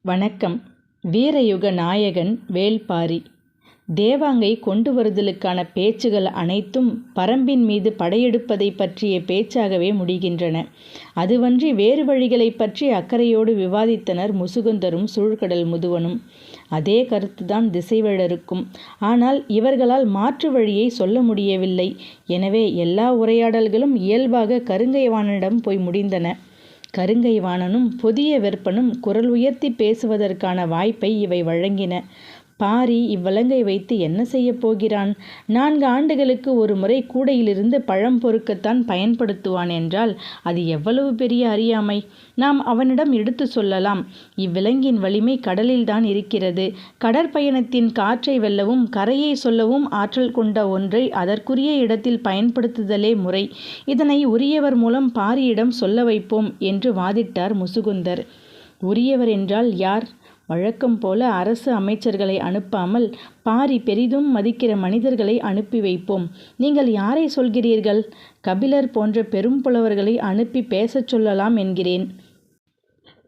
வணக்கம். வீரயுக நாயகன் வேள்பாரி. தேவாங்கை கொண்டு வருதலுக்கான பேச்சுகள் அனைத்தும் பரம்பின் மீது படையெடுப்பதை பற்றிய பேச்சாகவே முடிகின்றன. அதுவன்றி வேறு வழிகளை பற்றி அக்கறையோடு விவாதித்தனர் முசுகுந்தரும் சூழ்கடல் முதுவனும். அதே கருத்துதான் திசைவேழருக்கும். ஆனால் இவர்களால் மாற்று வழியை சொல்ல முடியவில்லை. எனவே எல்லா உரையாடல்களும் இயல்பாக கருங்கைவாணனிடம் போய் முடிந்தன. கருங்கைவாணனும் புதிய வெற்பனும் குரல் உயர்த்தி பேசுவதற்கான வாய்ப்பை இவை வழங்கின. பாரி இவ்விலங்கை வைத்து என்ன செய்யப் போகிறான்? 4 ஆண்டுகளுக்கு ஒரு முறை கூடையிலிருந்து பழம் பொறுக்கத்தான் பயன்படுத்துவான் என்றால் அது எவ்வளவு பெரிய அறியாமை! நாம் அவனிடம் எடுத்து சொல்லலாம். இவ்விலங்கின் வலிமை கடலில்தான் இருக்கிறது. கடற்பயணத்தின் காற்றை வெல்லவும் கரையை சொல்லவும் ஆற்றல் கொண்ட ஒன்றை அதற்குரிய இடத்தில் பயன்படுத்துதலே முறை. இதனை உரியவர் மூலம் பாரியிடம் சொல்ல வைப்போம் என்று வாதிட்டார் முசுகுந்தர். உரியவர் என்றால் யார்? வழக்கம் போல அரசு அமைச்சர்களை அனுப்பாமல் பாரி பெரிதும் மதிக்கிற மனிதர்களை அனுப்பி வைப்போம். நீங்கள் யாரை சொல்கிறீர்கள்? கபிலர் போன்ற பெரும் புலவர்களை அனுப்பி பேசச் சொல்லலாம் என்கிறேன்.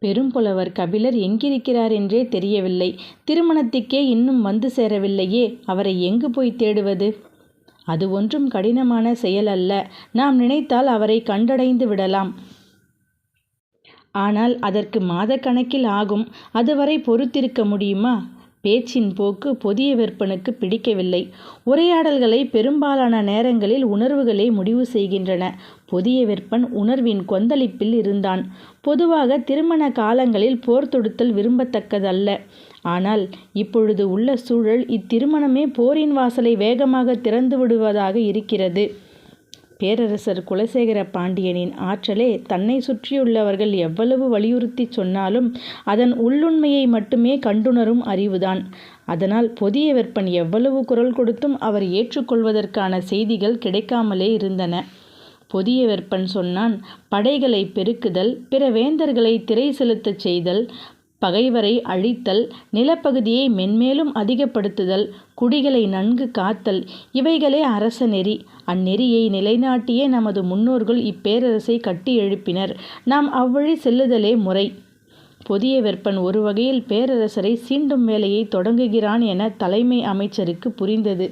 பெரும்புலவர் கபிலர் எங்கிருக்கிறார் என்றே தெரியவில்லை. திருமணத்துக்கே இன்னும் வந்து சேரவில்லையே, அவரை எங்கு போய் தேடுவது? அது ஒன்றும் கடினமான செயல் அல்ல. நாம் நினைத்தால் அவரை கண்டடைந்து விடலாம். ஆனால் அதற்கு மாதக்கணக்கில் ஆகும். அதுவரை பொறுத்திருக்க முடியுமா? பேச்சின் போக்கு புதிய வெற்பனுக்கு பிடிக்கவில்லை. உரையாடல்களை பெரும்பாலான நேரங்களில் உணர்வுகளே முடிவு செய்கின்றன. புதிய வெற்பன் உணர்வின் கொந்தளிப்பில் இருந்தான். பொதுவாக திருமண காலங்களில் போர் தொடுத்தல் விரும்பத்தக்கதல்ல. ஆனால் இப்பொழுது உள்ள சூழல் இத்திருமணமே போரின் வாசலை வேகமாக திறந்து விடுவதாக இருக்கிறது. பேரரசர் குலசேகர பாண்டியனின் ஆற்றலே தன்னை சுற்றியுள்ளவர்கள் எவ்வளவு வலியுறுத்தி சொன்னாலும் அதன் உள்ளுண்மையை மட்டுமே கண்டுணரும் அறிவுதான். அதனால் புதிய வெற்பன் எவ்வளவு குரல் கொடுத்தும் அவர் ஏற்றுக்கொள்வதற்கான செய்திகள் கிடைக்காமலே இருந்தன. புதிய வெற்பன் சொன்னான், படைகளை பெருக்குதல், பிற வேந்தர்களை திரை செலுத்தச் செய்தல், பகைவரை அழித்தல், நிலப்பகுதியை மென்மேலும் அதிகப்படுத்துதல், குடிகளை நன்கு காத்தல், இவைகளே அரச நெறி. அந்நெறியை நிலைநாட்டியே நமது முன்னோர்கள் இப்பேரரசை கட்டி எழுப்பினர். நாம் அவ்வழி செல்லுதலே முறை. புதிய வெற்பன் ஒரு வகையில் பேரரசரை சீண்டும் வேலையை தொடங்குகிறான் என தலைமை அமைச்சருக்கு புரிந்தது.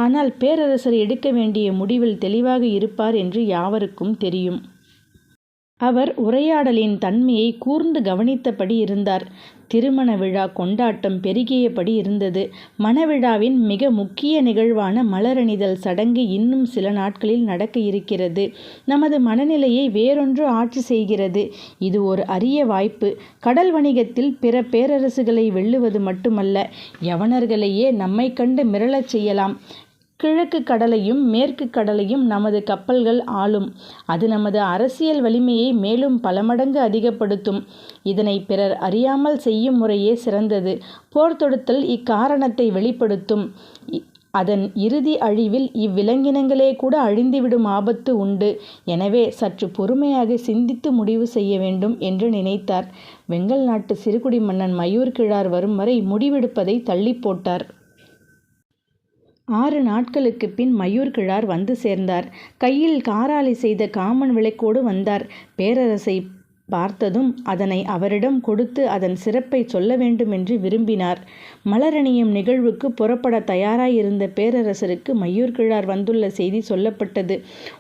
ஆனால் பேரரசர் எடுக்க வேண்டிய முடிவில் தெளிவாக இருப்பார் என்று யாவருக்கும் தெரியும். அவர் உரையாடலின் தன்மையை கூர்ந்து கவனித்தபடி இருந்தார். திருமண விழா கொண்டாட்டம் பெருகியபடி இருந்தது. மணவிழாவின் மிக முக்கிய நிகழ்வான மலரணிதல் சடங்கு இன்னும் சில நாட்களில் நடக்க இருக்கிறது. நமது மனநிலையை வேறொன்று ஆட்சி செய்கிறது. இது ஒரு அரிய வாய்ப்பு. கடல் வணிகத்தில் பிற பேரரசுகளை வெல்லுவது மட்டுமல்ல, யவனர்களையே நம்மை கண்டு மிரளச் செய்யலாம். கிழக்கு கடலையும் மேற்கு கடலையும் நமது கப்பல்கள் ஆளும். அது நமது அரசியல் வலிமையை மேலும் பல மடங்கு அதிகப்படுத்தும். இதனை பிறர் அறியாமல் செய்யும் முறையே சிறந்தது. போர் தொடுத்தல் இக்காரணத்தை வெளிப்படுத்தும். அதன் இறுதி அழிவில் இவ்விலங்கினங்களே கூட அழிந்துவிடும் ஆபத்து உண்டு. எனவே சற்று பொறுமையாக சிந்தித்து முடிவு செய்ய வேண்டும் என்று நினைத்தார். வெங்கல் நாட்டு சிறுகுடி மன்னன் மயூர் கிழார் வரும் வரை முடிவெடுப்பதை தள்ளி போட்டார். 6 நாட்களுக்கு பின் மயூர் கிழார் வந்து சேர்ந்தார். கையில் காராலி செய்த காமன் விளக்கோடு வந்தார். பேரரசை பார்த்ததும் அதனை அவரிடம் கொடுத்து அதன் சிறப்பை சொல்ல வேண்டுமென்று விரும்பினார். மலரணியும் நிகழ்வுக்கு புறப்பட தயாராயிருந்த பேரரசருக்கு மயூர் கிழார் வந்துள்ள செய்தி சொல்லப்பட்டது.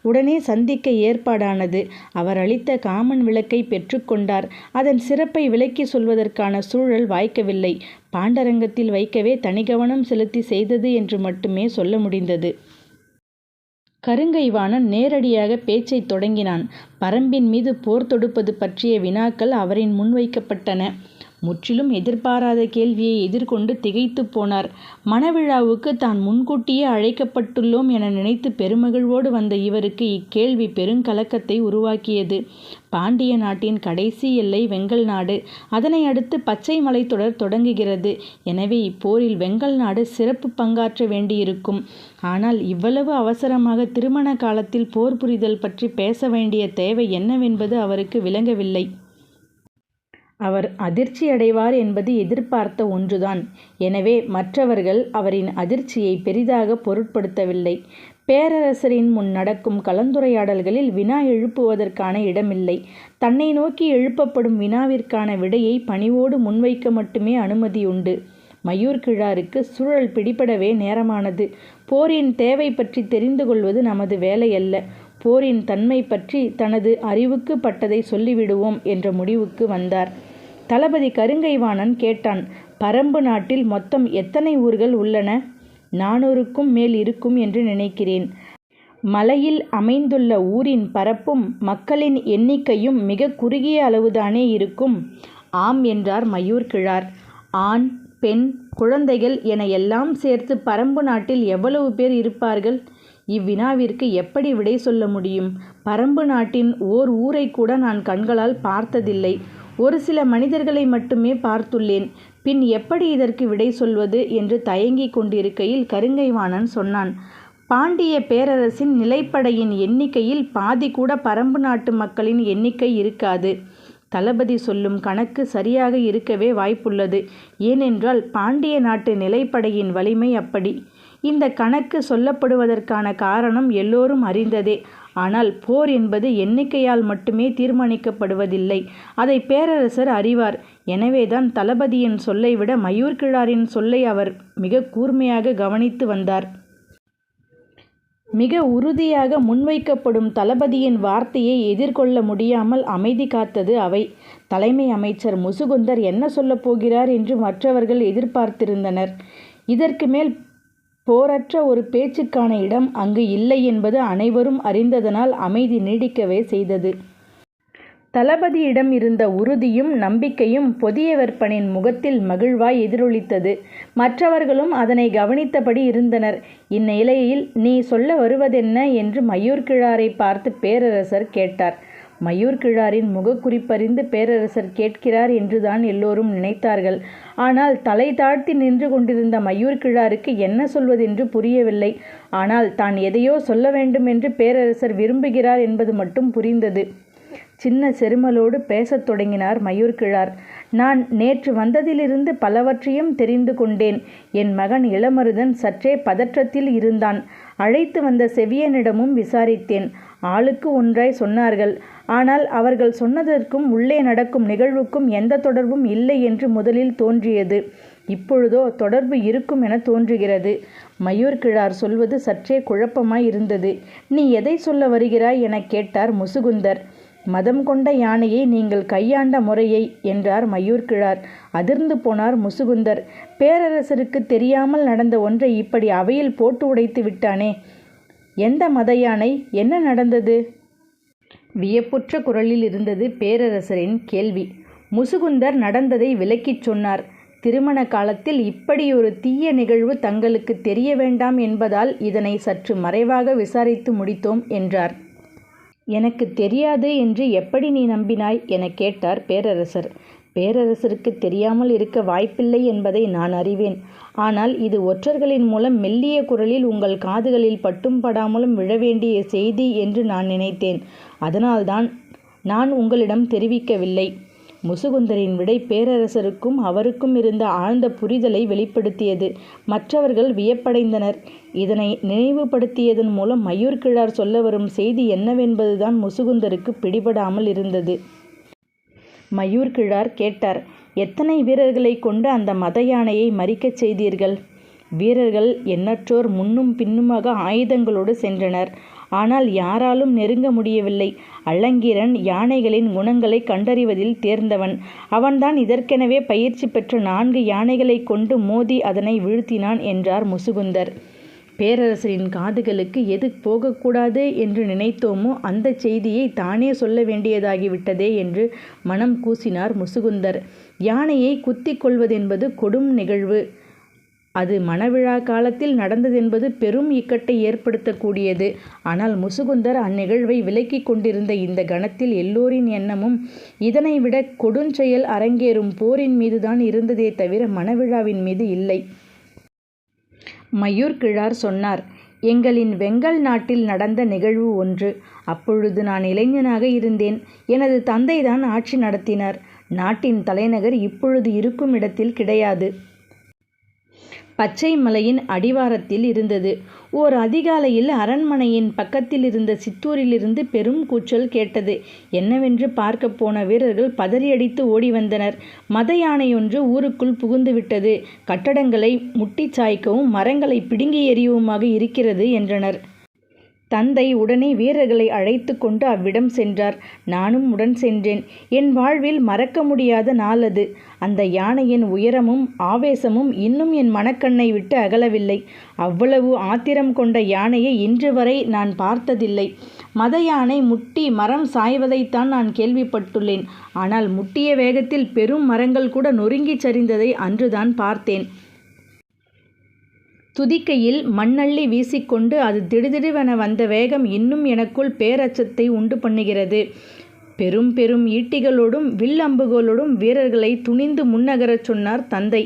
உடனே சந்திக்க ஏற்பாடானது. அவர் அளித்த காமன் விளக்கை பெற்றுக்கொண்டார். அதன் சிறப்பை விளக்கி சொல்வதற்கான சூழல் வாய்க்கவில்லை. பாண்டரங்கத்தில் வைக்கவே தனிகவனம் செலுத்தி செய்தது என்று மட்டுமே சொல்ல முடிந்தது. கருங்கைவாணன் நேரடியாக பேச்சை தொடங்கினான். பரம்பின் மீது போர் தொடுப்பது பற்றிய வினாக்கள் அவரின் முன்வைக்கப்பட்டன. முற்றிலும் எதிர்பாராத கேள்வியை எதிர்கொண்டு திகைத்து போனார். மணவிழாவுக்கு தான் முன்கூட்டியே அழைக்கப்பட்டுள்ளோம் என நினைத்து பெருமகிழ்வோடு வந்த இவருக்கு இக்கேள்வி பெருங்கலக்கத்தை உருவாக்கியது. பாண்டிய நாட்டின் கடைசி எல்லை வெங்கல் நாடு. அதனை அடுத்து பச்சை மலைத்தொடர் தொடங்குகிறது. எனவே இப்போரில் வெங்கல் நாடு சிறப்பு பங்காற்ற வேண்டியிருக்கும். ஆனால் இவ்வளவு அவசரமாக திருமண காலத்தில் போர் புரிதல் பற்றி பேச வேண்டிய தேவை என்னவென்பது அவருக்கு விளங்கவில்லை. அவர் அதிர்ச்சி அடைவார் என்பது எதிர்பார்த்த ஒன்றுதான். எனவே மற்றவர்கள் அவரின் அதிர்ச்சியை பெரிதாக பொருட்படுத்தவில்லை. பேரரசரின் முன் நடக்கும் கலந்துரையாடல்களில் வினா எழுப்புவதற்கான இடமில்லை. தன்னை நோக்கி எழுப்பப்படும் வினாவிற்கான விடையை பணிவோடு முன்வைக்க மட்டுமே அனுமதியுண்டு. மயூர் கிழாருக்கு சூழல் பிடிபடவே நேரமானது. போரின் தேவை பற்றி தெரிந்து கொள்வது நமது வேலையல்ல. போரின் தன்மை பற்றி தனது அறிவுக்கு பட்டதை சொல்லிவிடுவோம் என்ற முடிவுக்கு வந்தார். தளபதி கருங்கைவாணன் கேட்டான். பரம்பு நாட்டில் மொத்தம் எத்தனை ஊர்கள் உள்ளன? 400க்கும் மேல் இருக்கும் என்று நினைக்கிறேன். மலையில் அமைந்துள்ள ஊரின் பரப்பும் மக்களின் எண்ணிக்கையும் மிக குறுகிய அளவுதானே இருக்கும்? ஆம் என்றார் மயூர் கிழார். ஆண், பெண், குழந்தைகள் என எல்லாம் சேர்த்து பரம்பு நாட்டில் எவ்வளவு பேர் இருப்பார்கள்? இவ்வினாவிற்கு எப்படி விடை சொல்ல முடியும்? பரம்பு நாட்டின் ஓர் ஊரை கூட நான் கண்களால் பார்த்ததில்லை. ஒரு சில மனிதர்களை மட்டுமே பார்த்துள்ளேன். பின் எப்படி இதற்கு விடை சொல்வது என்று தயங்கிக் கொண்டிருக்கையில் கருங்கைவாணன் சொன்னான். பாண்டிய பேரரசின் நிலைப்படையின் எண்ணிக்கையில் பாதி கூட பரம்பு நாட்டு மக்களின் எண்ணிக்கை இருக்காது. தளபதி சொல்லும் கணக்கு சரியாக இருக்கவே வாய்ப்புள்ளது. ஏனென்றால் பாண்டிய நாட்டு நிலைப்படையின் வலிமை அப்படி. இந்த கணக்கு சொல்லப்படுவதற்கான காரணம் எல்லோரும் அறிந்ததே. ஆனால் போர் என்பது எண்ணிக்கையால் மட்டுமே தீர்மானிக்கப்படுவதில்லை. அதை பேரரசர் அறிவார். எனவேதான் தளபதியின் சொல்லை விட மயூர் கிழாரின் சொல்லை அவர் மிக கூர்மையாக கவனித்து வந்தார். மிக உறுதியாக முன்வைக்கப்படும் தளபதியின் வார்த்தையை எதிர்கொள்ள முடியாமல் அமைதி காத்தது அவை. தலைமை அமைச்சர் முசுகுந்தர் என்ன சொல்லப் போகிறார் என்று மற்றவர்கள் எதிர்பார்த்திருந்தனர். இதற்கு மேல் போரற்ற ஒரு பேச்சுக்கான இடம் அங்கு இல்லை என்பது அனைவரும் அறிந்ததனால் அமைதி நீடிக்கவே செய்தது. தளபதியிடம் இருந்த உறுதியும் நம்பிக்கையும் பொதியவர்ப்பனின் முகத்தில் மகிழ்வாய் எதிரொலித்தது. மற்றவர்களும் அதனை கவனித்தபடி இருந்தனர். இந்நிலையில் நீ சொல்ல வருவதென்ன என்று மயூர் கிழாரை பார்த்து பேரரசர் கேட்டார். மயூர் கிழாரின் முகக்குறிப்பறிந்து பேரரசர் கேட்கிறார் என்றுதான் எல்லோரும் நினைத்தார்கள். ஆனால் தலை தாழ்த்தி நின்று கொண்டிருந்த மயூர் கிழாருக்கு என்ன சொல்வதென்று புரியவில்லை. ஆனால் தான் எதையோ சொல்ல வேண்டும் என்று பேரரசர் விரும்புகிறார் என்பது மட்டும் புரிந்தது. சின்ன செருமலோடு பேசத் தொடங்கினார் மயூர் கிழார். நான் நேற்று வந்ததிலிருந்து பலவற்றையும் தெரிந்து கொண்டேன். என் மகன் இளமருதன் சற்றே பதற்றத்தில் இருந்தான். அழைத்து வந்த செவியனிடமும் விசாரித்தேன். ஆளுக்கு ஒன்றாய் சொன்னார்கள். ஆனால் அவர்கள் சொன்னதற்கும் உள்ளே நடக்கும் நிகழ்வுக்கும் எந்த தொடர்பும் இல்லை என்று முதலில் தோன்றியது. இப்பொழுதோ தொடர்பு இருக்கும் என தோன்றுகிறது. மயூர் கிழார் சொல்வது சற்றே குழப்பமாய் இருந்தது. நீ எதை சொல்ல வருகிறாய் என கேட்டார் முசுகுந்தர். மதம் கொண்ட யானையை நீங்கள் கையாண்ட முறையை என்றார் மயூர் கிழார். அதிர்ந்து போனார் முசுகுந்தர். பேரரசருக்கு தெரியாமல் நடந்த ஒன்றை இப்படி அவையில் போட்டு உடைத்து விட்டானே. எந்த மத யானை? என்ன நடந்தது? வியப்புற்ற குரலில் இருந்தது பேரரசரின் கேள்வி. முசுகுந்தர் நடந்ததை விளக்கிச் சொன்னார். திருமண காலத்தில் இப்படியொரு தீய நிகழ்வு தங்களுக்கு தெரிய வேண்டாம் என்பதால் இதனை சற்று மறைவாக விசாரித்து முடித்தோம் என்றார். எனக்கு தெரியாது என்று எப்படி நீ நம்பினாய் என கேட்டார் பேரரசர். பேரரசருக்கு தெரியாமல் இருக்க வாய்ப்பில்லை என்பதை நான் அறிவேன். ஆனால் இது ஒற்றர்களின் மூலம் மெல்லிய குரலில் உங்கள் காதுகளில் பட்டும் படாமலும் விழ வேண்டிய செய்தி என்று நான் நினைத்தேன். அதனால்தான் நான் உங்களிடம் தெரிவிக்கவில்லை. முசுகுந்தரின் விடை பேரரசருக்கும் அவருக்கும் இருந்த ஆழ்ந்த புரிதலை வெளிப்படுத்தியது. மற்றவர்கள் வியப்படைந்தனர். இதனை நினைவுபடுத்தியதன் மூலம் மயூர் கிழார் சொல்ல வரும் செய்தி என்னவென்பதுதான் முசுகுந்தருக்கு பிடிபடாமல் இருந்தது. மயூர் கிழார் கேட்டார். எத்தனை வீரர்களை கொண்டு அந்த மத யானையை மறிக்கச் செய்தீர்கள்? வீரர்கள் எண்ணற்றோர் முன்னும் பின்னுமாக ஆயுதங்களோடு சென்றனர். ஆனால் யாராலும் நெருங்க முடியவில்லை. அலங்கீரன் யானைகளின் குணங்களை கண்டறிவதில் தேர்ந்தவன். அவன்தான் இதற்கெனவே பயிற்சி பெற்ற 4 யானைகளை கொண்டு மோதி அதனை வீழ்த்தினான் என்றார் முசுகுந்தர். பேரரசரின் காதுகளுக்கு எது போகக்கூடாது என்று நினைத்தோமோ அந்த செய்தியை தானே சொல்ல வேண்டியதாகிவிட்டதே என்று மனம் கூசினார் முசுகுந்தர். யானையை குத்தி கொள்வதென்பது கொடும் நிகழ்வு. அது மணவிழா காலத்தில் நடந்ததென்பது பெரும் இக்கட்டை ஏற்படுத்தக்கூடியது. ஆனால் முசுகுந்தர் அந்நிகழ்வை விலக்கி கொண்டிருந்த இந்த கணத்தில் எல்லோரின் எண்ணமும் இதனை விட கொடுஞ்செயல் அரங்கேறும் போரின் மீதுதான் இருந்ததே தவிர மணவிழாவின் மீது இல்லை. மயூர் கிழார் சொன்னார். எங்களின் வெங்கல் நாட்டில் நடந்த நிகழ்வு ஒன்று. அப்பொழுது நான் இளைஞனாக இருந்தேன். எனது தந்தைதான் ஆட்சி நடத்தினார். நாட்டின் தலைநகர் இப்பொழுது இருக்கும் இடத்தில் கிடையாது. பச்சை மலையின் அடிவாரத்தில் இருந்தது. ஓர் அதிகாலையில் அரண்மனையின் பக்கத்தில் இருந்த சித்தூரிலிருந்து பெரும் கூச்சல் கேட்டது. என்னவென்று பார்க்கப் போன வீரர்கள் பதறியடித்து ஓடி வந்தனர். மத யானையொன்று ஊருக்குள் புகுந்துவிட்டது. கட்டடங்களை முட்டிச் சாய்க்கவும் மரங்களை பிடுங்கி எறியவுமாக இருக்கிறது என்றனர். தந்தை உடனே வீரர்களை அழைத்து கொண்டு அவ்விடம் சென்றார். நானும் உடன் சென்றேன். என் வாழ்வில் மறக்க முடியாத நாள் அது. அந்த யானையின் உயரமும் ஆவேசமும் இன்னும் என் மனக்கண்ணை விட்டு அகலவில்லை. அவ்வளவு ஆத்திரம் கொண்ட யானையை இன்று வரை நான் பார்த்ததில்லை. மத யானை முட்டி மரம் சாய்வதைத்தான் நான் கேள்விப்பட்டுள்ளேன். ஆனால் முட்டிய வேகத்தில் பெரும் மரங்கள் கூட நொறுங்கிச் சரிந்ததை அன்றுதான் பார்த்தேன். துதிக்கையில் மண்ணள்ளி வீசிக்கொண்டு அது திடுதிடுவென வந்த வேகம் இன்னும் எனக்குள் பேரச்சத்தை உண்டு பண்ணுகிறது. பெரும் பெரும் ஈட்டிகளோடும் வில் அம்புகளோடும் வீரர்களை துணிந்து முன்னகரச் சொன்னார் தந்தை.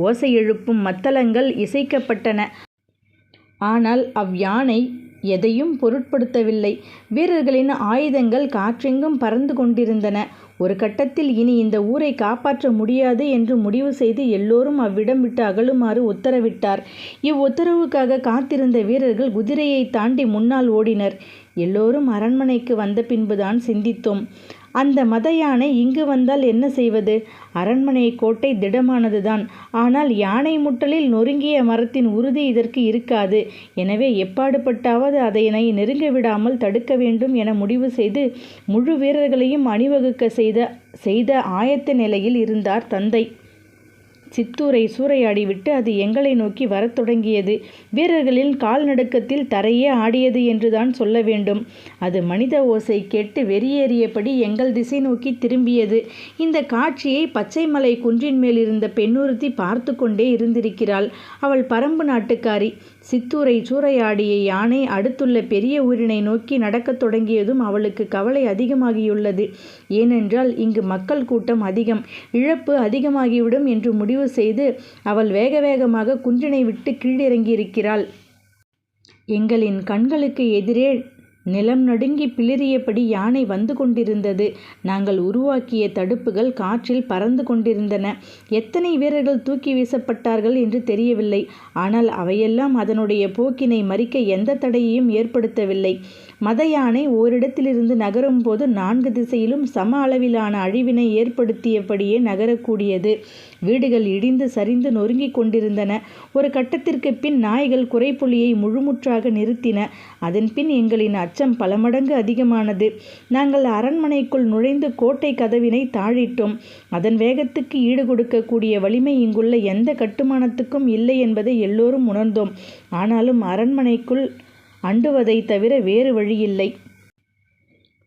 ஓசை எழுப்பும் மத்தளங்கள் இசைக்கப்பட்டன. ஆனால் அவ்யானை எதையும் பொருட்படுத்தவில்லை. வீரர்களின் ஆயுதங்கள் காற்றெங்கும் பறந்து கொண்டிருந்தன. ஒரு கட்டத்தில் இனி இந்த ஊரை காப்பாற்ற முடியாது என்று முடிவு செய்து எல்லோரும் அவ்விடம் விட்டு அகலுமாறு உத்தரவிட்டார். இவ்வுத்தரவுக்காக காத்திருந்த வீரர்கள் குதிரையை தாண்டி முன்னால் ஓடினர். எல்லோரும் அரண்மனைக்கு வந்த பின்புதான் சிந்தித்தோம். அந்த மத யானை இங்கு வந்தால் என்ன செய்வது? அரண்மனை கோட்டை திடமானதுதான். ஆனால் யானை முட்டலில் நொறுங்கிய மரத்தின் உறுதி இதற்கு இருக்காது. எனவே எப்பாடுபட்டாவது அதனை நெருங்க விடாமல் தடுக்க வேண்டும் என முடிவு செய்து முழு வீரர்களையும் அணிவகுக்க செய்த ஆயத்த நிலையில் இருந்தார் தந்தை. சித்தூரை சூறையாடிவிட்டு அது எங்களை நோக்கி வரத் தொடங்கியது. வீரர்களின் கால் நடுக்கத்தில் தரையே ஆடியது என்றுதான் சொல்ல வேண்டும். அது மனித ஓசை கேட்டு வெறியேறியபடி எங்கள் திசை நோக்கி திரும்பியது. இந்த காட்சியை பச்சைமலை குன்றின் மேல் இருந்த பெண்ணொருத்தி பார்த்து கொண்டே இருந்திருக்கிறாள். அவள் பரம்பு நாட்டுக்காரி. சித்தூரை சூறையாடிய யானை அடுத்துள்ள பெரிய ஊரினை நோக்கி நடக்கத் தொடங்கியதும் அவளுக்கு கவலை அதிகமாகியுள்ளது. ஏனென்றால் இங்கு மக்கள் கூட்டம் அதிகம், இழப்பு அதிகமாகிவிடும் என்று முடிவு செய்து அவள் வேக வேகமாக குன்றினை விட்டு கீழிறங்கியிருக்கிறாள். எங்களின் கண்களுக்கு எதிரே நிலம் நடுங்கி பிளிறியபடி யானை வந்து கொண்டிருந்தது. நாங்கள் உருவாக்கிய தடுப்புகள் காற்றில் பறந்து கொண்டிருந்தன. எத்தனை வீரர்கள் தூக்கி வீசப்பட்டார்கள் என்று தெரியவில்லை. ஆனால் அவையெல்லாம் அதனுடைய போக்கினை மறிக்க எந்த தடையையும் ஏற்படுத்தவில்லை. மத யானை ஓரிடத்திலிருந்து நகரும் போது 4 திசையிலும் சம அளவிலான அழிவினை ஏற்படுத்தியபடியே நகரக்கூடியது. வீடுகள் இடிந்து சரிந்து நொறுங்கி கொண்டிருந்தன. ஒரு கட்டத்திற்கு பின் நாய்கள் குறைப்புலியை முழுமுற்றாக நிறுத்தின. அதன் பின் எங்களின் அச்சம் பல மடங்கு அதிகமானது. நாங்கள் அரண்மனைக்குள் நுழைந்து கோட்டை கதவினை தாழிட்டோம். அதன் வேகத்துக்கு ஈடு கொடுக்கக்கூடிய வலிமை இங்குள்ள எந்த கட்டுமானத்துக்கும் இல்லை என்பதை எல்லோரும் உணர்ந்தோம். ஆனாலும் அரண்மனைக்குள் அண்டுவதை தவிர வேறு வழியில்லை.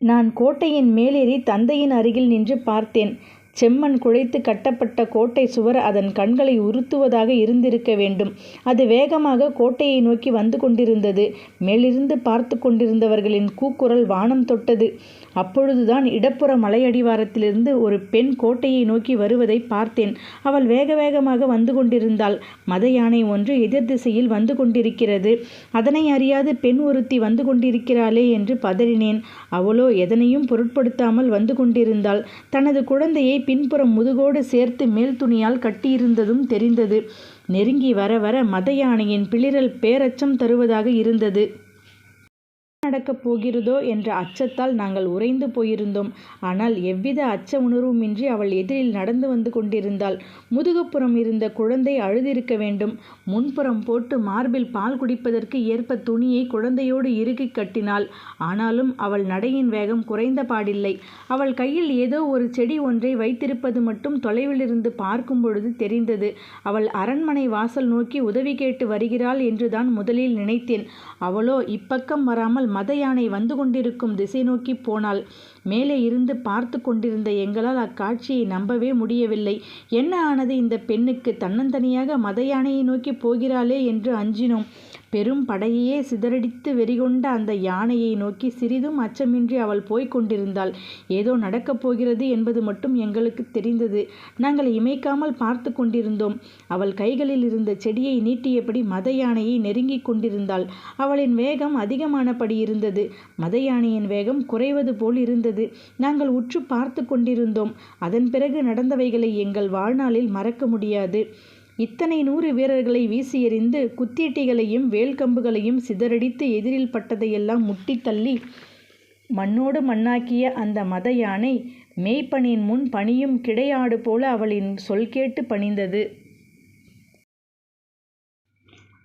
நான் கோட்டையின் மேலேறி தந்தையின் அருகில் நின்று பார்த்தேன். செம்மண் குழைத்து கட்டப்பட்ட கோட்டை சுவர் அதன் கண்களை உறுத்துவதாக இருந்திருக்க வேண்டும். அது வேகமாக கோட்டையை நோக்கி வந்து கொண்டிருந்தது. மேலிருந்து பார்த்து கொண்டிருந்தவர்களின் கூக்குரல் வானம் தொட்டது. அப்பொழுதுதான் இடப்புற மலையடிவாரத்திலிருந்து ஒரு பெண் கோட்டையை நோக்கி வருவதை பார்த்தேன். அவள் வேக வேகமாக வந்து கொண்டிருந்தாள். மத யானை ஒன்று எதிர் திசையில் வந்து கொண்டிருக்கிறது. அதனை அறியாது பெண் ஒருத்தி வந்து கொண்டிருக்கிறாளே என்று பதறினேன். அவளோ எதனையும் பொருட்படுத்தாமல் வந்து கொண்டிருந்தாள். தனது குழந்தையை பின்புறம் முதுகோடு சேர்த்து மேல் துணியால் கட்டியிருந்ததும் தெரிந்தது. நெருங்கி வர வர மத யானையின் பிளிரல் பேரச்சம் தருவதாக இருந்தது. நடக்கப் போகிறதோ என்ற அச்சத்தால் நாங்கள் உறைந்து போயிருந்தோம். ஆனால் எவ்வித அச்ச உணர்வுமின்றி அவள் எதிரில் நடந்து வந்து கொண்டிருந்தாள். முதுகுப்புறம் இருந்த குழந்தை அழுதிருக்க வேண்டும். முன்புறம் போட்டு மார்பில் பால் குடிப்பதற்கு ஏற்ப துணியை குழந்தையோடு இறுகி கட்டினாள். ஆனாலும் அவள் நடையின் வேகம் குறைந்த பாடில்லை. அவள் கையில் ஏதோ ஒரு செடி ஒன்றை வைத்திருப்பது மட்டும் தொலைவிலிருந்து பார்க்கும் பொழுது தெரிந்தது. அவள் அரண்மனை வாசல் நோக்கி உதவி கேட்டு வருகிறாள் என்றுதான் முதலில் நினைத்தேன். அவளோ இப்பக்கம் வராமல் மத யானை வந்து கொண்டிருக்கும் திசை நோக்கி போனாள். மேலே இருந்து பார்த்து கொண்டிருந்த எங்களால் அக்காட்சியை நம்பவே முடியவில்லை. என்ன ஆனது இந்த பெண்ணுக்கு? தன்னந்தனியாக மத யானையை நோக்கி போகிறாளே என்று அஞ்சினோம். பெரும் படையையே சிதறடித்து வெறிகொண்ட அந்த யானையை நோக்கி சிறிதும் அச்சமின்றி அவள் போய்க் கொண்டிருந்தாள். ஏதோ நடக்கப் போகிறது என்பது மட்டும் எங்களுக்கு தெரிந்தது. நாங்கள் இமைக்காமல் பார்த்து கொண்டிருந்தோம். அவள் கைகளில் இருந்த செடியை நீட்டியபடி மத யானையை நெருங்கி கொண்டிருந்தாள். அவளின் வேகம் அதிகமானபடி இருந்தது. மத யானையின் வேகம் குறைவது போல் இருந்தது. நாங்கள் உற்று பார்த்து கொண்டிருந்தோம். அதன் பிறகு நடந்தவைகளை எங்கள் வாழ்நாளில் மறக்க முடியாது. இத்தனை 100 வீரர்களை வீசி எறிந்து குத்தீட்டிகளையும் வேல்கம்புகளையும் சிதறடித்து எதிரில் பட்டதையெல்லாம் முட்டி தள்ளி மண்ணோடு மண்ணாக்கிய அந்த மத யானை மேய்ப்பனின் முன் பணியும் கிடையாடு போல அவளின் சொல் கேட்டு பணிந்தது.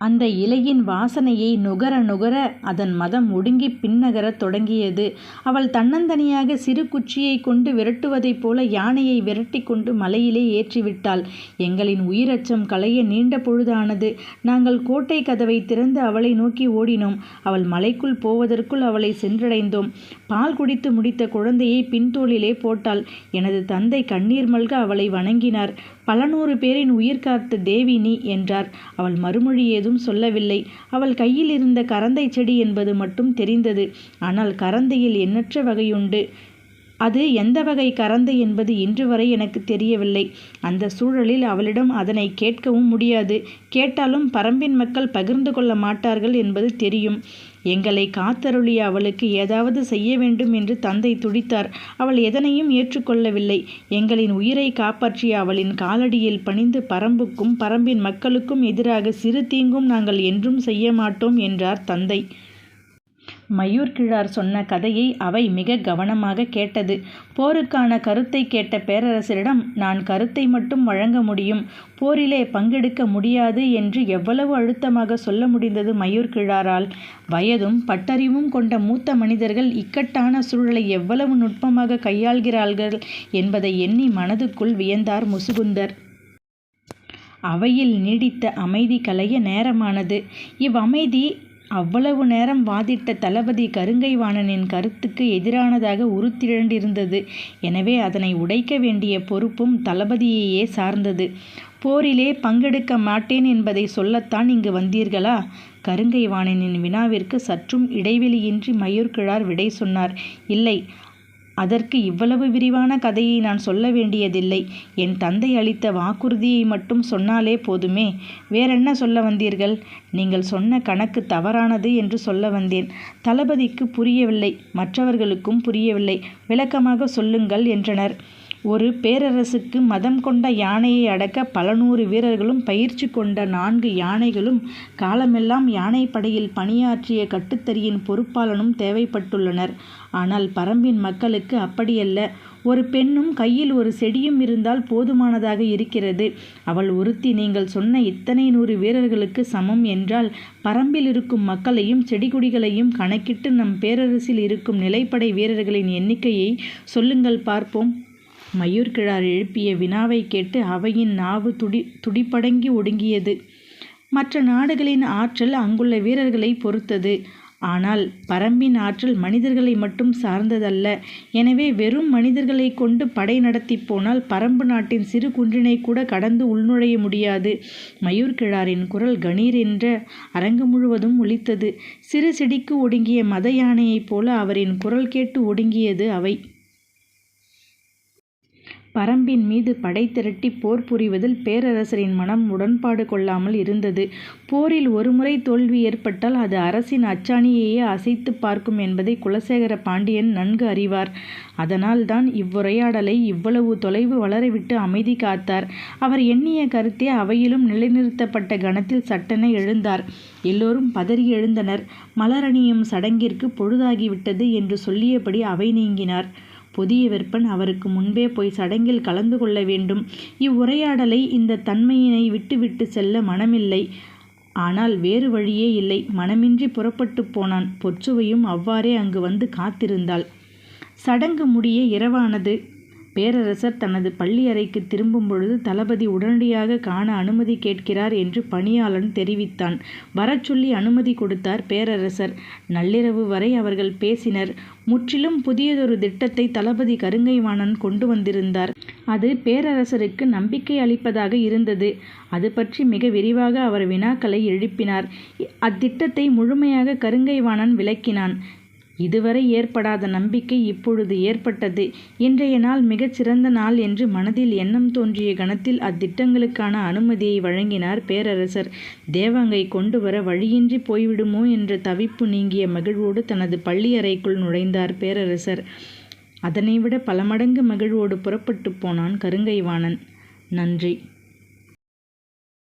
அந்த இலையின் வாசனையை நுகர நுகர அதன் மதம் ஒடுங்கி பின்னகரத் தொடங்கியது. அவள் தன்னந்தனியாக சிறு குச்சியை கொண்டு விரட்டுவதைப் போல யானையை விரட்டி கொண்டு மலையிலே ஏற்றிவிட்டாள். எங்களின் உயிரச்சம் களைய நீண்ட பொழுதானது. நாங்கள் கோட்டை கதவை திறந்து அவளை நோக்கி ஓடினோம். அவள் மலைக்குள் போவதற்குள் அவளை சென்றடைந்தோம். பால் குடித்து முடித்த குழந்தையை பின்தோளிலே போட்டாள். எனது தந்தை கண்ணீர் மல்க அவளை வணங்கினார். பல 100 பேரின் உயிர் காத்த தேவி நீ என்றார். அவள் மறுமொழி ஏதும் சொல்லவில்லை. அவள் கையில் இருந்த கரந்தை செடி என்பது மட்டும் தெரிந்தது. ஆனால் கரந்தையில் எண்ணற்ற வகையுண்டு. அது எந்த வகை கரந்தை என்பது இன்று வரை எனக்கு தெரியவில்லை. அந்த சூழலில் அவளிடம் அதனை கேட்கவும் முடியாது. கேட்டாலும் பரம்பின் மக்கள் பகிர்ந்து கொள்ள மாட்டார்கள் என்பது தெரியும். எங்களை காத்தருளிய அவளுக்கு ஏதாவது செய்ய வேண்டும் என்று தந்தை துடித்தார். அவள் எதனையும் ஏற்றுக்கொள்ளவில்லை. எங்களின் உயிரை காப்பாற்றிய அவளின் காலடியில் பணிந்து பரம்புக்கும் பரம்பின் மக்களுக்கும் எதிராக சிறு தீங்கும் நாங்கள் என்றும் செய்ய மாட்டோம் என்றார் தந்தை. மயூர்கிழார் சொன்ன கதையை அவை மிக கவனமாக கேட்டது. போருக்கான கருத்தை கேட்ட பேரரசரிடம் நான் கருத்தை மட்டும் வழங்க முடியும், போரிலே பங்கெடுக்க முடியாது என்று எவ்வளவு அழுத்தமாக சொல்ல முடிந்தது மயூர்கிழாரால். வயதும் பட்டறிவும் கொண்ட மூத்த மனிதர்கள் இக்கட்டான சூழலை எவ்வளவு நுட்பமாக கையாள்கிறார்கள் என்பதை எண்ணி மனதுக்குள் வியந்தார் முசுகுந்தர். அவையில் நீடித்த அமைதி கலைய நேரமானது. இவ்வமைதி அவ்வளவு நேரம் வாதிட்ட தளபதி கருங்கைவாணனின் கருத்துக்கு எதிரானதாக உருத்திரண்டிருந்தது. எனவே அதனை உடைக்க வேண்டிய பொறுப்பும் தளபதியையே சார்ந்தது. போரிலே பங்கெடுக்க மாட்டேன் என்பதை சொல்லத்தான் இங்கு வந்தீர்களா? கருங்கைவாணனின் வினாவிற்கு சற்றும் இடைவெளியின்றி மயூர்கிழார் விடை சொன்னார். இல்லை, அதற்கு இவ்வளவு விரிவான கதையை நான் சொல்ல வேண்டியதில்லை. என் தந்தை அளித்த வாக்குறுதியை மட்டும் சொன்னாலே போதுமே. வேறென்ன சொல்ல வந்தீர்கள்? நீங்கள் சொன்ன கணக்கு தவறானது என்று சொல்ல வந்தேன். தளபதிக்கு புரியவில்லை, மற்றவர்களுக்கும் புரியவில்லை. விளக்கமாக சொல்லுங்கள் என்றனர். ஒரு பேரரசுக்கு மதம் கொண்ட யானையை அடக்க பல 100 வீரர்களும் பயிற்சி கொண்ட 4 யானைகளும் காலமெல்லாம் யானைப்படையில் பணியாற்றிய கட்டுத்தறியின் பொறுப்பாளனும் தேவைப்பட்டுள்ளனர். ஆனால் பரம்பின் மக்களுக்கு அப்படியல்ல. ஒரு பெண்ணும் கையில் ஒரு செடியும் இருந்தால் போதுமானதாக இருக்கிறது. அவள் ஒருத்தி நீங்கள் சொன்ன இத்தனை 100 வீரர்களுக்கு சமம் என்றால் பரம்பில் இருக்கும் மக்களையும் செடிகொடிகளையும் கணக்கிட்டு நம் பேரரசில் இருக்கும் நிலைப்படை வீரர்களின் எண்ணிக்கையை சொல்லுங்கள் பார்ப்போம். மயூர்கிழார் எழுப்பிய வினாவை கேட்டு அவையின் நாவு துடிப்படங்கி ஒடுங்கியது. மற்ற நாடுகளின் ஆற்றல் அங்குள்ள வீரர்களை பொறுத்தது. ஆனால் பரம்பின் ஆற்றல் மனிதர்களை மட்டும் சார்ந்ததல்ல. எனவே வெறும் மனிதர்களை கொண்டு படை நடத்தி போனால் பரம்பு நாட்டின் சிறு குன்றினை கூட கடந்து உள்நுழைய முடியாது. மயூர்கிழாரின் குரல் கணீர் என்ற அரங்கு முழுவதும் ஒலித்தது. சிறு செடிக்கு ஒடுங்கிய மத யானையைப் போல அவரின் குரல் கேட்டு ஒடுங்கியது அவை. பரம்பின் மீது படை திரட்டி போர் புரிவதில் பேரரசரின் மனம் உடன்பாடு கொள்ளாமல் இருந்தது. போரில் ஒருமுறை தோல்வி ஏற்பட்டால் அது அரசின் அச்சாணியையே அசைத்து பார்க்கும் என்பதை குலசேகர பாண்டியன் நன்கு அறிவார். அதனால்தான் இவ்வுரையாடலை இவ்வளவு தொலைவு வளரவிட்டு அமைதி காத்தார். அவர் எண்ணிய கருத்தே அவையிலும் நிலைநிறுத்தப்பட்ட கணத்தில் சட்டென எழுந்தார். எல்லோரும் பதறி எழுந்தனர். மலரணியும் சடங்கிற்கு பொழுதாகிவிட்டது என்று சொல்லியபடி அவை நீங்கினார். புதிய வெப்பன் அவருக்கு முன்பே போய் சடங்கில் கலந்து கொள்ள வேண்டும். இவ்வுரையாடலை இந்த தன்மையினை விட்டுவிட்டு செல்ல மனமில்லை. ஆனால் வேறு வழியே இல்லை. மனமின்றி புறப்பட்டு போனான். பொற்சுவையும் அவ்வாறே அங்கு வந்து காத்திருந்தாள். சடங்கு முடிய இரவானது. பேரரசர் தனது பள்ளி அறைக்கு திரும்பும் பொழுது தளபதி உடனடியாக காண அனுமதி கேட்கிறார் என்று பணியாளன் தெரிவித்தான். வரச்சொல்லி அனுமதி கொடுத்தார் பேரரசர். நள்ளிரவு வரை அவர்கள் பேசினர். முற்றிலும் புதியதொரு திட்டத்தை தளபதி கருங்கைவாணன் கொண்டு வந்திருந்தார். அது பேரரசருக்கு நம்பிக்கை அளிப்பதாக இருந்தது. அது பற்றி மிக விரிவாக அவர் வினாக்களை எழுப்பினார். அத்திட்டத்தை முழுமையாக கருங்கைவாணன் விளக்கினான். இதுவரை ஏற்படாத நம்பிக்கை இப்பொழுது ஏற்பட்டது. இன்றைய நாள் மிகச் சிறந்த நாள் என்று மனதில் எண்ணம் தோன்றிய கணத்தில் அத்திட்டங்களுக்கான அனுமதியை வழங்கினார் பேரரசர். தேவாங்கை கொண்டு வர வழியின்றி போய்விடுமோ என்ற தவிப்பு நீங்கிய மகிழ்வோடு தனது பள்ளி அறைக்குள் நுழைந்தார் பேரரசர். அதனைவிட பல மடங்கு மகிழ்வோடு புறப்பட்டு போனான் கருங்கைவாணன். நன்றி.